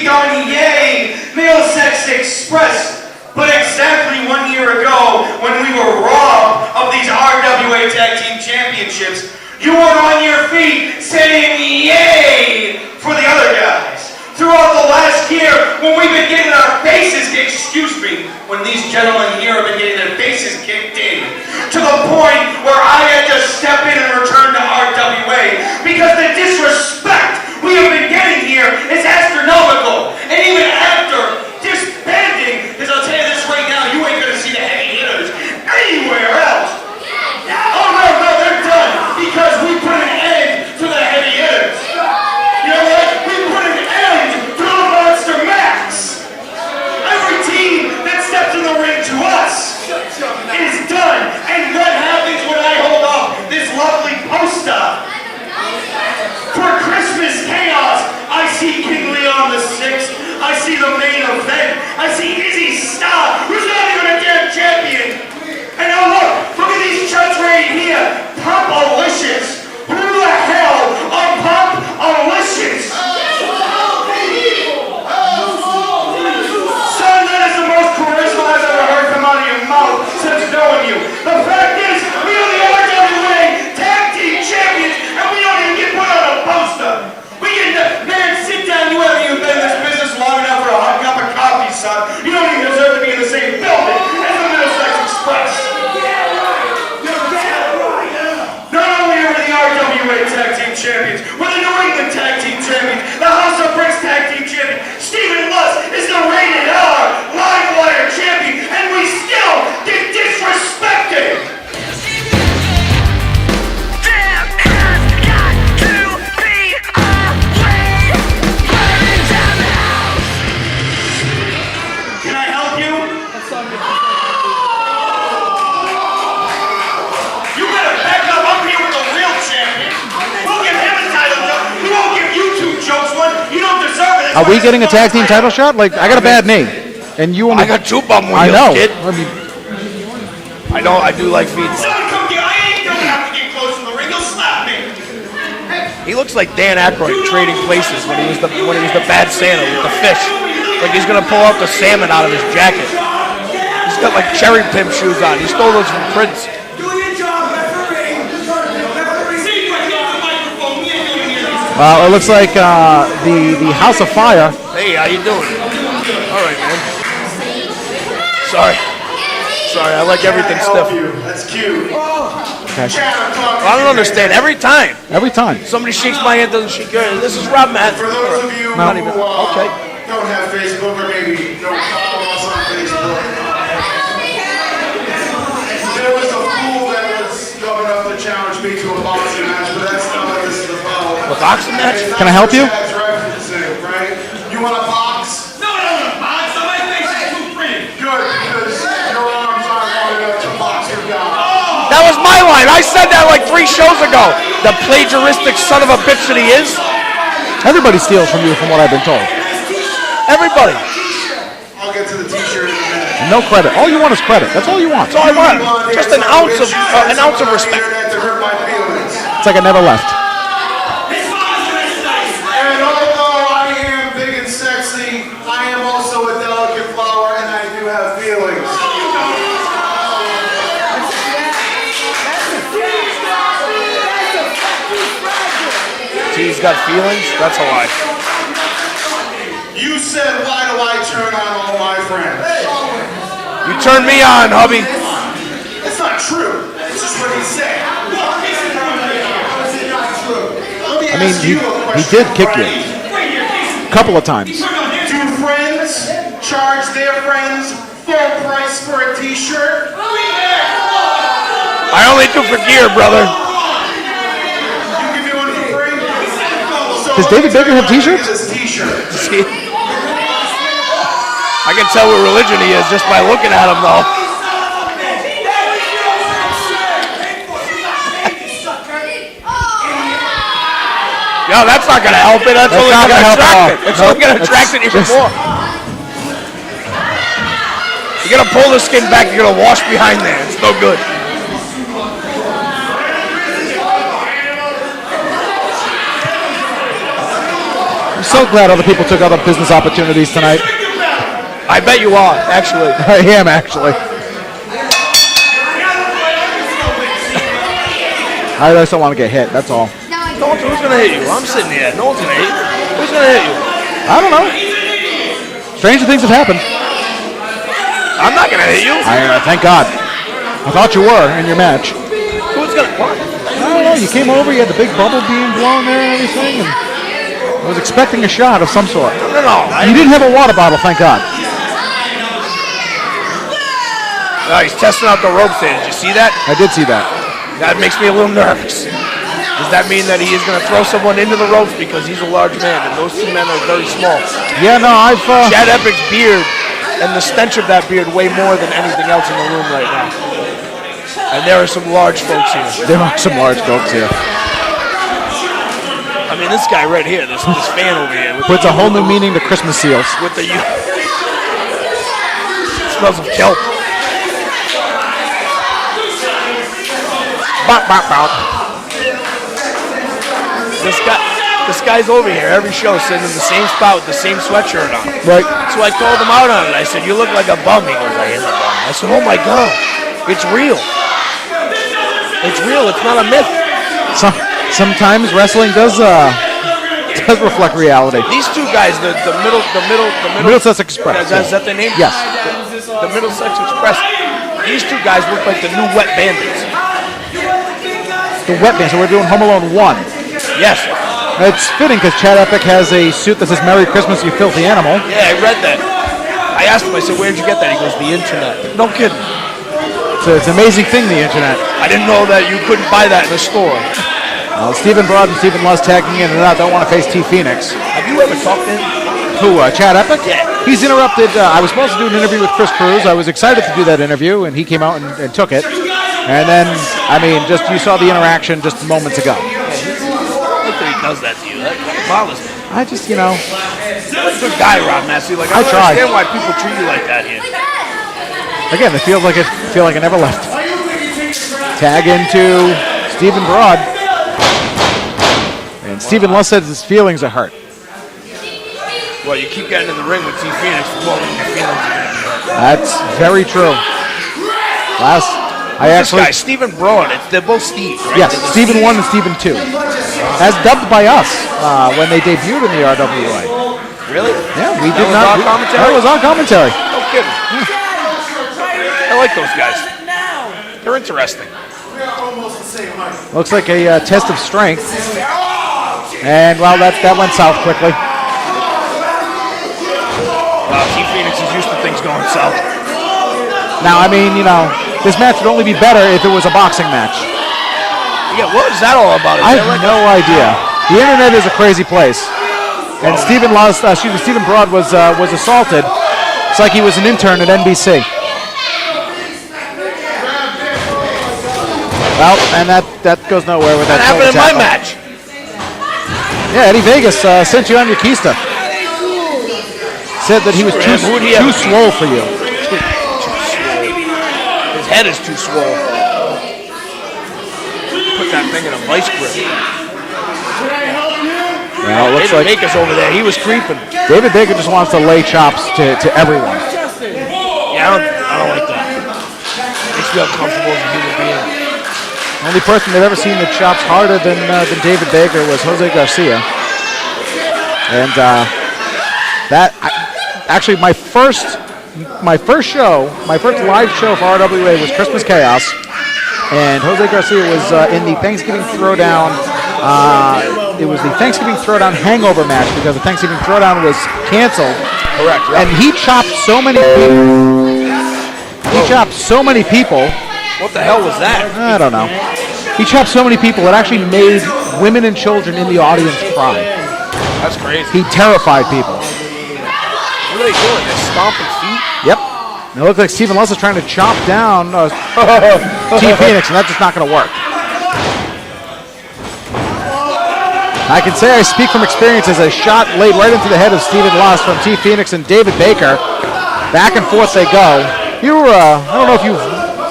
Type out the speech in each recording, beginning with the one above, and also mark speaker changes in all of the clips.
Speaker 1: on Yay, Middlesex Express. But exactly 1 year ago, when we were robbed of these RWA Tag Team Championships, you weren't on your feet saying yay for the other guys. Throughout the last year, when we've been getting our faces kicked, when these gentlemen here have been getting their faces kicked in, to the point where I had to step in and return to RWA, because the disrespect we have been getting here is astronomical. And even after disbanding, because I'll tell you this right now, you ain't gonna see the heavy hitters anywhere else. Oh no, they're done, because we put an end to the heavy hitters. You know what? We put an end to the Monster Max. Every team that steps in the ring to us is done. And what happens when I hold up this lovely poster? For Christmas chaos, I see King Leon VI. I see the main event. I see Izzy Star, who's not even a damn champion. And now look at these shirts right here. Pop-alicious. Who the hell are Pop-alicious? Son, that is the most charisma I've ever heard come out of your mouth since knowing you. The fact is, we are the RWA Tag Team Champions, and we don't even get put on a poster. We get man, sit down. You haven't even been in this business long enough for a hot cup of coffee, son. You don't even deserve to be in the same building as the Middlesex Express. Not only are we the RWA Tag Team Champions, we're the New England Tag Team Champions, the House of Bricks Tag Team Champion. Stephen Lutz is the Rated R Live Wire Champion, and we still get disrespected.
Speaker 2: Are we getting a tag team title shot? Like, I got a bad knee, and you only.
Speaker 3: I got two bum wheels,
Speaker 2: I know.
Speaker 3: Kid.
Speaker 2: I mean,
Speaker 3: I know. I do like feet. He looks like Dan Aykroyd trading places when he was the bad Santa with the fish. Like he's gonna pull out the salmon out of his jacket. He's got like cherry pimp shoes on. He stole those from Prince.
Speaker 2: Well, it looks like the House of Fire.
Speaker 3: Hey, how you doing? All right, man. Sorry, I like everything stiff.
Speaker 1: That's cute.
Speaker 2: Okay.
Speaker 3: I don't understand. Every time somebody shakes my hand, doesn't shake yours. This is Rob Matt.
Speaker 1: For those of you who
Speaker 3: don't
Speaker 1: have Facebook or maybe don't follow us on Facebook, there was a fool that was going up to challenge me to a boxing match, but that's not what this is about.
Speaker 3: A boxing match?
Speaker 2: Can I help you?
Speaker 1: Right? You want a box? No, I don't want a box. My face is too pretty. Good, because your arms aren't long enough to box your guy.
Speaker 3: That was my line. I said that like 3 shows ago. The plagiaristic son of a bitch that he is.
Speaker 2: Everybody steals from you, from what I've been told.
Speaker 3: Everybody.
Speaker 1: I'll get to the t-shirt in a minute.
Speaker 2: No credit. All you want is credit. That's all you want.
Speaker 3: That's all I want. Just an ounce of respect.
Speaker 2: It's like I never left.
Speaker 1: And although I am big and sexy, I am also a delicate flower, and I do have feelings.
Speaker 3: He's got feelings? That's a lie.
Speaker 1: You said, why do I turn on all my friends?
Speaker 3: You turned me on, hubby.
Speaker 1: It's not true. It's just what he said.
Speaker 2: I mean, he did kick you a couple of times.
Speaker 1: Do friends charge their friends full price for a t-shirt?
Speaker 3: I only do for gear, brother.
Speaker 1: You give me one for free?
Speaker 2: Does David Baker have t-shirts?
Speaker 3: See? I can tell what religion he is just by looking at him, though. No, that's not going to help it. That's only going to attract it. It's only going to attract it even more. You're going to pull the skin back. You're going to wash behind there. It's no good.
Speaker 2: I'm so glad other people took other business opportunities tonight.
Speaker 3: I bet you are, actually.
Speaker 2: I am, actually. I just don't want to get hit, that's all.
Speaker 3: Who's going to hit you? I'm sitting here. No one's going to hit you. Who's going to hit you?
Speaker 2: I don't know. Stranger things have happened.
Speaker 3: I'm not going to hit you.
Speaker 2: Thank God. I thought you were in your match.
Speaker 3: Who's going to... What?
Speaker 2: I don't know. You came over, you had the big bubble being blown there and everything, and I was expecting a shot of some sort.
Speaker 3: No.
Speaker 2: You didn't have a water bottle, thank God.
Speaker 3: No, he's testing out the ropes there. Did you see that?
Speaker 2: I did see that.
Speaker 3: That makes me a little nervous. Does that mean that he is going to throw someone into the ropes because he's a large man and those two men are very small?
Speaker 2: Yeah, no, I've...
Speaker 3: Chad Epic's beard and the stench of that beard weigh more than anything else in the room right now. And there are some large folks here.
Speaker 2: There are some large folks here.
Speaker 3: I mean, this guy right here, this fan over here.
Speaker 2: Puts a whole new meaning to Christmas seals.
Speaker 3: With the... smells of kelp.
Speaker 2: Bop, bop, bop.
Speaker 3: This guy's over here every show sitting in the same spot with the same sweatshirt on.
Speaker 2: Right.
Speaker 3: So I called him out on it. I said, "You look like a bum." He goes, "I am a bum." I said, "Oh my God, it's real. It's real. It's not a myth."
Speaker 2: Sometimes wrestling does reflect reality.
Speaker 3: These two guys, the
Speaker 2: Middlesex Express.
Speaker 3: Is that their name?
Speaker 2: Yes.
Speaker 3: The Middlesex Express. These two guys look like the new Wet Bandits.
Speaker 2: The Wet Band. So we're doing Home Alone 1.
Speaker 3: Yes.
Speaker 2: It's fitting because Chad Epic has a suit that says "Merry Christmas, you filthy animal."
Speaker 3: Yeah, I read that. I asked him, I said, "Where'd you get that?" He goes, "The internet." No kidding.
Speaker 2: So it's an amazing thing, the internet.
Speaker 3: I didn't know that you couldn't buy that in a store.
Speaker 2: Stephen Broad and Stephen Luss tagging in and out. Don't want to face T Phoenix.
Speaker 3: Have you ever talked to him?
Speaker 2: Who, Chad Epic?
Speaker 3: Yeah.
Speaker 2: He's interrupted. I was supposed to do an interview with Chris Cruz. I was excited to do that interview, and he came out and took it. And then, I mean, just you saw the interaction just moments ago.
Speaker 3: Look that he does that to you. That bothers me.
Speaker 2: I just, you know.
Speaker 3: You're a good guy, Rob Massey. Like, I don't understand why people treat you like that here.
Speaker 2: Again, I feel like I never left. Tag into Stephen Broad. And Stephen Luss says his feelings are hurt.
Speaker 3: Well, you keep getting in the ring with T Phoenix, well, your feelings are going to be hurt.
Speaker 2: That's very true.
Speaker 3: This guy, Stephen Broad, they're both Steve, right?
Speaker 2: Yes, Stephen 1 and Stephen 2. As dubbed by us when they debuted in the RWA.
Speaker 3: Really?
Speaker 2: Yeah, we
Speaker 3: that
Speaker 2: did
Speaker 3: was
Speaker 2: not.
Speaker 3: Our commentary?
Speaker 2: That was our commentary.
Speaker 3: No kidding. I like those guys. They're interesting.
Speaker 2: Looks like a test of strength. And, well, that went south quickly.
Speaker 3: T Phoenix is used to things going south.
Speaker 2: Now, I mean, you know, this match would only be better if it was a boxing match.
Speaker 3: Yeah, what is that all about?
Speaker 2: I have no idea. The internet is a crazy place. And Stephen Broad was assaulted. It's like he was an intern at NBC. Well, and that goes nowhere with that.
Speaker 3: That happened in my match.
Speaker 2: Yeah, Eddie Vegas sent you on your keister. Said that he was too swole for you.
Speaker 3: His head is too swole. Put that thing in a vice grip.
Speaker 2: Well, it looks like
Speaker 3: David Baker's over there. He was creeping.
Speaker 2: David Baker just wants to lay chops to everyone.
Speaker 3: Yeah, I don't like that. Makes me uncomfortable as a human being.
Speaker 2: The only person they've ever seen that chops harder than David Baker was Jose Garcia. And actually my first live show for RWA was Christmas Chaos, and Jose Garcia was in the Thanksgiving Throwdown. It was the Thanksgiving Throwdown Hangover match because the Thanksgiving Throwdown was canceled.
Speaker 3: Correct. Yep.
Speaker 2: And he chopped so many people.
Speaker 3: What the hell was that?
Speaker 2: I don't know. He chopped so many people it actually made women and children in the audience cry.
Speaker 3: That's crazy.
Speaker 2: He terrified people.
Speaker 3: What are they doing? They're stomping feet?
Speaker 2: Yep. And it looks like Stephen Luss is trying to chop down T Phoenix, and that's just not going to work. I can say I speak from experience as a shot laid right into the head of Stephen Luss from T Phoenix and David Baker. Back and forth they go. I don't know if you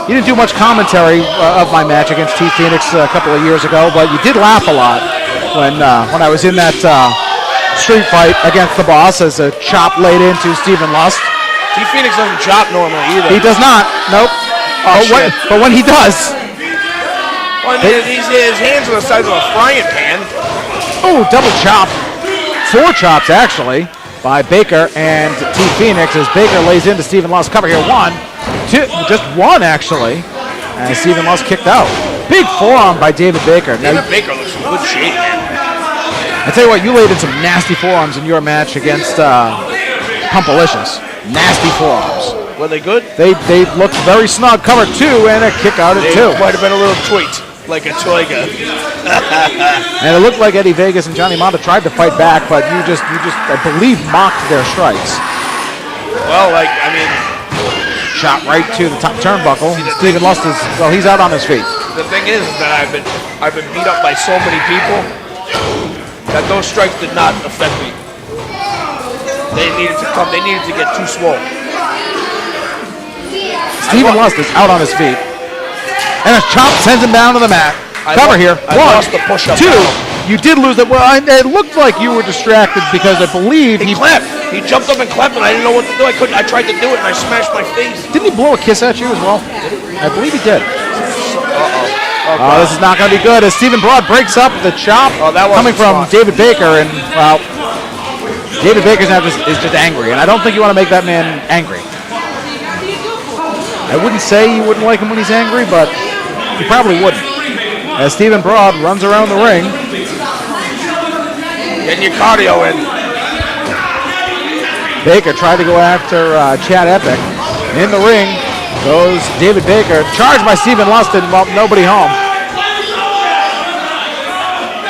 Speaker 2: didn't do much commentary of my match against T Phoenix a couple of years ago, but you did laugh a lot when I was in that street fight against the boss as a chop laid into Stephen Lust.
Speaker 3: T Phoenix doesn't chop normally either.
Speaker 2: He does not. Nope.
Speaker 3: Oh,
Speaker 2: But when he does.
Speaker 3: Well, I mean, his hands are the size of a frying pan.
Speaker 2: Oh, double chop. 4 chops, actually, by Baker and T Phoenix as Baker lays into Stephen Lust. Cover here. 1, 2, just 1, actually. And Stephen Lust kicked out. Big forearm by David Baker.
Speaker 3: David Baker looks in good shape, man.
Speaker 2: I tell you what, you laid in some nasty forearms in your match against Pumpalicious. Nasty forearms.
Speaker 3: Were they good?
Speaker 2: They looked very snug. Cover 2 and a kick out at 2.
Speaker 3: Might have been a little tweet, like a toiga.
Speaker 2: And it looked like Eddie Vegas and Johnny Mata tried to fight back, but you just I believe mocked their strikes.
Speaker 3: Well, like, I mean,
Speaker 2: shot right to the top turnbuckle. Stephen Lust is, well, he's out on his feet.
Speaker 3: The thing is that I've been beat up by so many people that those strikes did not affect me. They needed to come. They needed to get too swole.
Speaker 2: Stephen Lust is out on his feet. And a chop sends him down to the mat. Cover here.
Speaker 3: I
Speaker 2: 1,
Speaker 3: lost the push-up
Speaker 2: 2.
Speaker 3: battle.
Speaker 2: You did lose it. Well, it looked like you were distracted because I believe
Speaker 3: he clapped. He jumped up and clapped, and I didn't know what to do. I tried to do it, and I smashed my face.
Speaker 2: Didn't he blow a kiss at you as well? I believe he did.
Speaker 3: Uh-oh.
Speaker 2: Oh, this is not going to be good as Stephen Broad breaks up the chop coming from David Baker, and well, David Baker's now is just angry, and I don't think you want to make that man angry. I wouldn't say you wouldn't like him when he's angry, but you probably wouldn't. As Stephen Broad runs around the ring.
Speaker 3: Getting your cardio in.
Speaker 2: Baker tried to go after Chad Epic. In the ring goes David Baker, charged by Stephen Lustin, well, nobody home.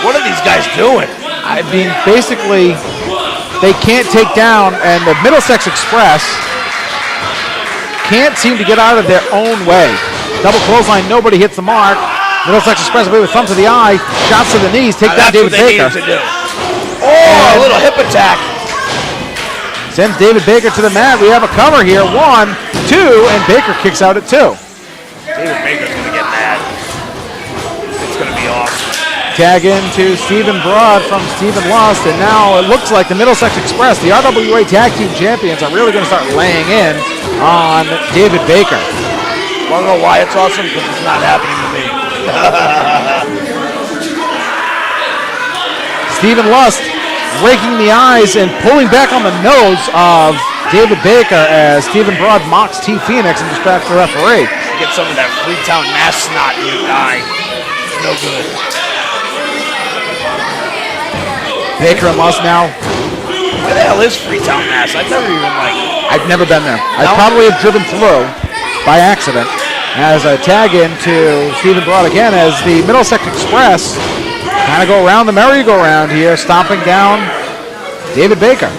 Speaker 3: What are these guys doing?
Speaker 2: I mean, basically, they can't take down, and the Middlesex Express can't seem to get out of their own way. Double clothesline, nobody hits the mark. Middlesex Express away with thumb to the eye, shots to the knees, take down David Baker.
Speaker 3: Oh, a little hip attack.
Speaker 2: Sends David Baker to the mat. We have a cover here. 1, 2, and Baker kicks out at 2.
Speaker 3: David Baker's going to get mad. It's going to be awesome.
Speaker 2: Tag into Stephen Broad from Stephen Lust, and now it looks like the Middlesex Express, the RWA Tag Team Champions, are really going to start laying in on David Baker.
Speaker 3: Want to know why it's awesome? Because it's not happening to me.
Speaker 2: Stephen Lust raking the eyes and pulling back on the nose of David Baker as Stephen Broad mocks T Phoenix and distracts the referee.
Speaker 3: Get some of that Freetown mass snot in your eye. No good.
Speaker 2: Baker and Lust now.
Speaker 3: Where the hell is Freetown, Mass? I've
Speaker 2: never been there. I probably have driven through by accident as a tag into Stephen Broad again as the Middlesex Express kind of go around the merry-go-round here, stomping down David Baker.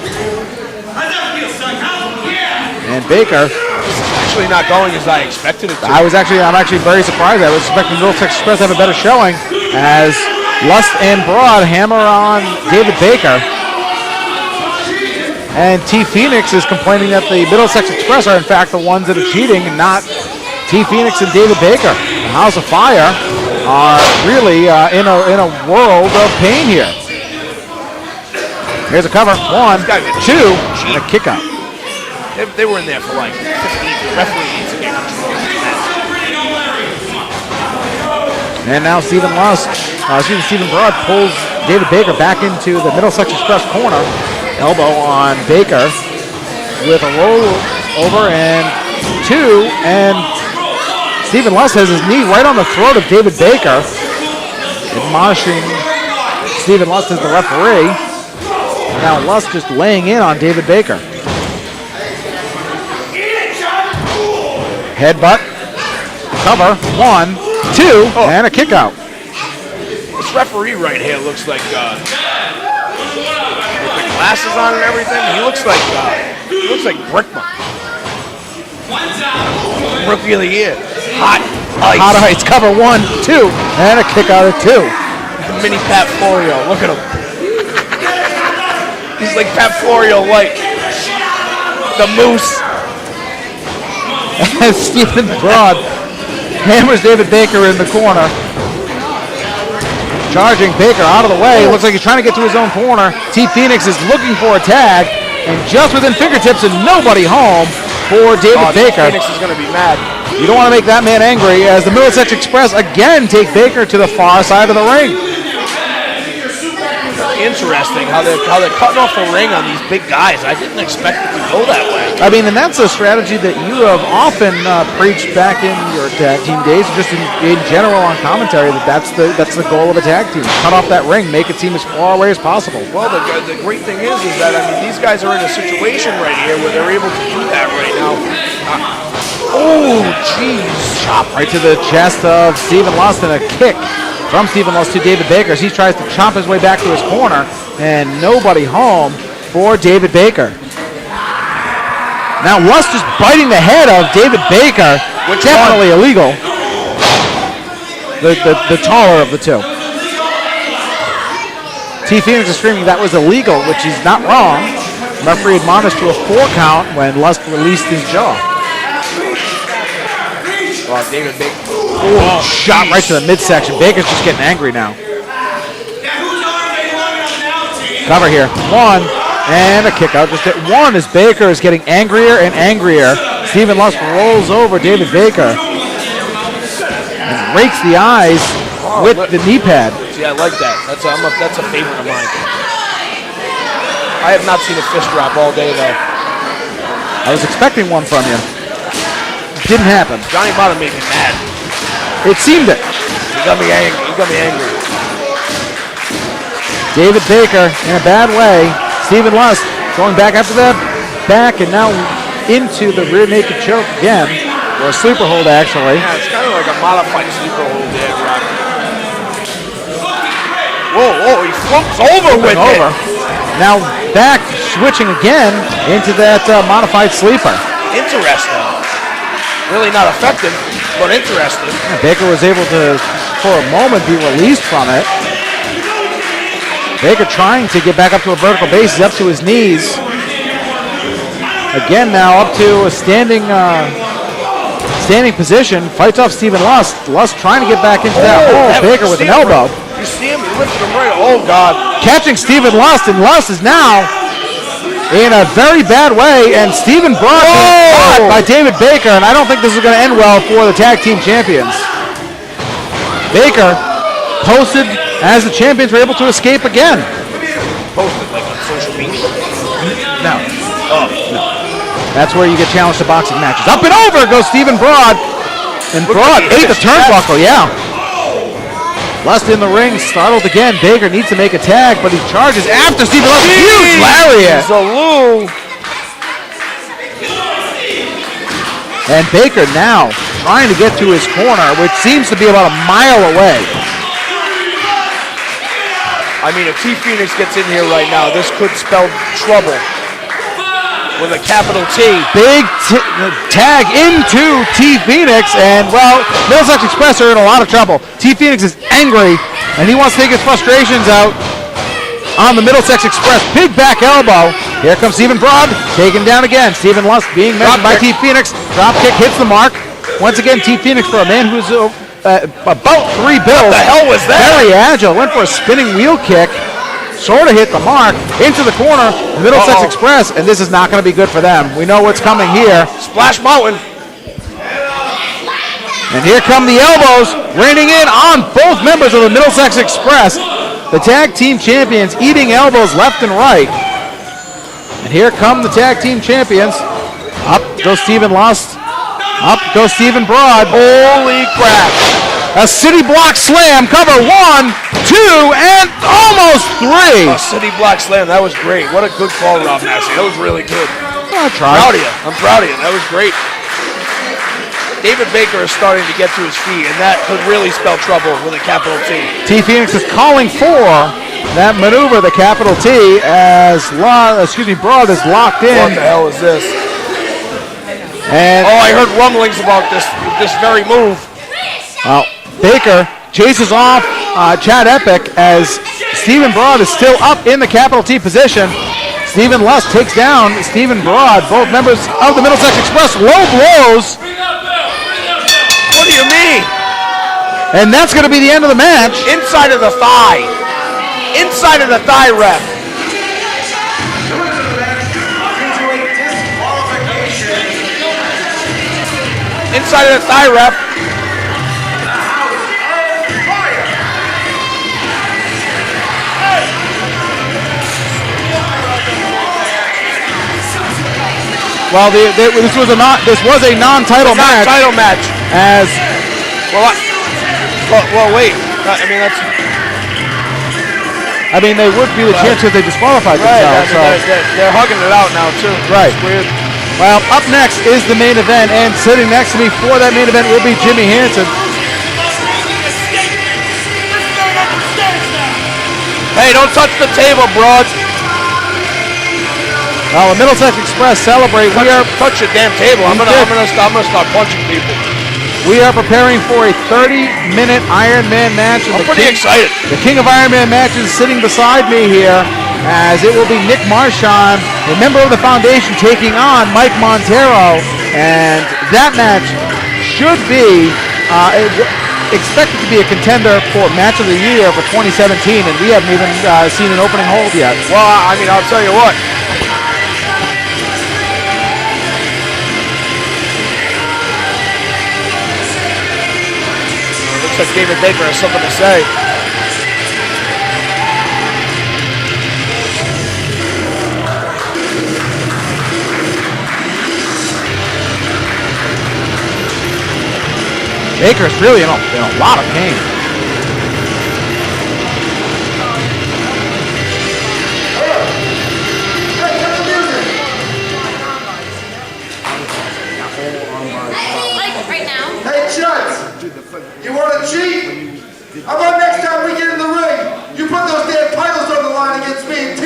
Speaker 2: And Baker
Speaker 3: actually not going as I expected it to.
Speaker 2: I'm actually very surprised. I was expecting Middlesex Express to have a better showing as Lust and Broad hammer on David Baker. And T Phoenix is complaining that the Middlesex Express are in fact the ones that are cheating and not T Phoenix and David Baker. The House of Fire are really in a world of pain here. Here's a cover. 1, 2, and a kick out.
Speaker 3: They were in there for like 15. The referee needs to get control of this match.
Speaker 2: And now Stephen Broad pulls David Baker back into the Middlesex Express corner. Elbow on Baker with a roll over and 2, and Stephen Lust has his knee right on the throat of David Baker, admonishing Stephen Lust as the referee. Now Lust just laying in on David Baker. Headbutt, cover, 1, 2, and a kick out.
Speaker 3: This referee right here looks like glasses on and everything. He looks like Brickman. Rookie of the year. Hot ice.
Speaker 2: Hot ice. Cover 1, 2, and a kick out at 2.
Speaker 3: Mini Pat Florio. Look at him. He's like Pat Florio light. The Moose.
Speaker 2: And Stephen Broad hammers David Baker in the corner. charging Baker out of the way. Looks like he's trying to get to his own corner. T Phoenix is looking for a tag, and just within fingertips and nobody home for David Baker.
Speaker 3: Phoenix is going to be mad.
Speaker 2: You don't want to make that man angry as the Middlesex Express again take Baker to the far side of the ring.
Speaker 3: Interesting how they're cutting off the ring on these big guys. I didn't expect it to go that way.
Speaker 2: I mean, and that's a strategy that you have often preached back in your tag team days, just in general on commentary, that's the goal of a tag team. Cut off that ring, make it seem as far away as possible.
Speaker 3: Well, the great thing is that, I mean, these guys are in a situation right here where they're able to do that right now.
Speaker 2: Oh, jeez. Chop right to the chest of Stephen Lust, and a kick from Stephen Lust to David Baker as he tries to chomp his way back to his corner, and nobody home for David Baker. Now Lust is biting the head of David Baker, which definitely illegal. The taller of the two. T Phoenix is screaming that was illegal, which is not wrong. Referee admonished to a 4 count when Lust released his jaw.
Speaker 3: Oh, David Baker.
Speaker 2: Oh, shot right to the midsection. Baker's just getting angry now. Cover here. 1, and a kick out. Just at 1 as Baker is getting angrier and angrier. Stephen Lust rolls over David Baker and rakes the eyes with the knee pad.
Speaker 3: See, I like that. That's a favorite of mine. I have not seen a fist drop all day, though.
Speaker 2: I was expecting one from you. Didn't happen.
Speaker 3: Johnny Mata made me mad.
Speaker 2: It seemed it.
Speaker 3: He got me angry.
Speaker 2: David Baker in a bad way. Stephen Lust going back after that. Back and now into the rear naked choke again. Or a sleeper hold, actually.
Speaker 3: Yeah, it's kind of like a modified sleeper hold there, Rock. Whoa, he flumps over with it.
Speaker 2: Now back, switching again into that modified sleeper.
Speaker 3: Interesting. Really not effective, but interesting.
Speaker 2: Yeah, Baker was able to, for a moment, be released from it. Baker trying to get back up to a vertical base. He's up to his knees. Again now up to a standing position. Fights off Stephen Lust. Lust trying to get back into that hole. Baker with an elbow.
Speaker 3: You see him? He lifted him right. Oh, God.
Speaker 2: Catching Stephen Lust, and Lust is now in a very bad way, and Stephen Broad being caught by David Baker, and I don't think this is going to end well for the tag team champions. Baker posted as the champions were able to escape again.
Speaker 3: Posted like on social media?
Speaker 2: No.
Speaker 3: Oh.
Speaker 2: No. That's where you get challenged to boxing matches. Up and over goes Stephen Broad, and Broad ate the turnbuckle, yeah. Lust in the ring, startled again. Baker needs to make a tag, but he charges after Stephen Lust. Huge lariat!
Speaker 3: Zaloo.
Speaker 2: And Baker now trying to get to his corner, which seems to be about a mile away.
Speaker 3: I mean, if T Phoenix gets in here right now, this could spell trouble. With a capital T.
Speaker 2: Big tag into T Phoenix, and well, Middlesex Express are in a lot of trouble. T Phoenix is angry, and he wants to take his frustrations out on the Middlesex Express. Big back elbow. Here comes Stephen Broad, taken down again. Stephen Lust being met by T Phoenix. Drop kick hits the mark. Once again, T Phoenix for a man who's about 3 bills.
Speaker 3: What the hell was that?
Speaker 2: Very agile. Went for a spinning wheel kick. Sort of hit the mark, into the corner, Middlesex Express, and this is not going to be good for them. We know what's coming here.
Speaker 3: Splash Mountain.
Speaker 2: And here come the elbows, raining in on both members of the Middlesex Express. The tag team champions eating elbows left and right. And here come the tag team champions. Up goes Stephen Lust. Up goes Stephen Broad.
Speaker 3: Holy crap.
Speaker 2: A city block slam, cover 1, 2, and almost 3.
Speaker 3: A city block slam, that was great. What a good call, Rob Massey. That was really good.
Speaker 2: I tried.
Speaker 3: I'm proud of you. That was great. David Baker is starting to get to his feet, and that could really spell trouble with a capital T.
Speaker 2: T Phoenix is calling for that maneuver, the capital T, as Broad is locked in.
Speaker 3: What the hell is this?
Speaker 2: And
Speaker 3: I heard rumblings about this very move.
Speaker 2: Well, Baker chases off Chad Epic as Stephen Broad is still up in the capital T position. Stephen Lust takes down Stephen Broad, both members of the Middlesex Express. Low blows.
Speaker 3: What do you mean?
Speaker 2: And that's going to be the end of the match.
Speaker 3: Inside of the thigh. Inside of the thigh rep. Inside of the thigh rep.
Speaker 2: Well, this was a non-title match.
Speaker 3: Non-title match.
Speaker 2: As
Speaker 3: well, wait.
Speaker 2: I mean, they would be the champs if they disqualified themselves.
Speaker 3: They're hugging it out now too.
Speaker 2: Right.
Speaker 3: It's weird.
Speaker 2: Well, up next is the main event, and sitting next to me for that main event will be Jimmy Hansen.
Speaker 3: Hey, don't touch the table, broad.
Speaker 2: Well, the Middlesex Express celebrate.
Speaker 3: Touch your damn table. I'm gonna start punching people.
Speaker 2: We are preparing for a 30-minute Iron Man match.
Speaker 3: I'm pretty excited.
Speaker 2: The King of Iron Man match is sitting beside me here, as it will be Nick Marchand, a member of the Foundation, taking on Mike Montero, and that match should be expected to be a contender for Match of the Year for 2017, and we haven't even seen an opening hold yet.
Speaker 3: Well, I mean, I'll tell you what. Looks like David Baker has something to say.
Speaker 2: Baker's really in a lot of pain.
Speaker 4: Right now.
Speaker 5: Hey, Chuds, you want to cheat? How about next time we get in the ring, you put those damn titles on the line against me and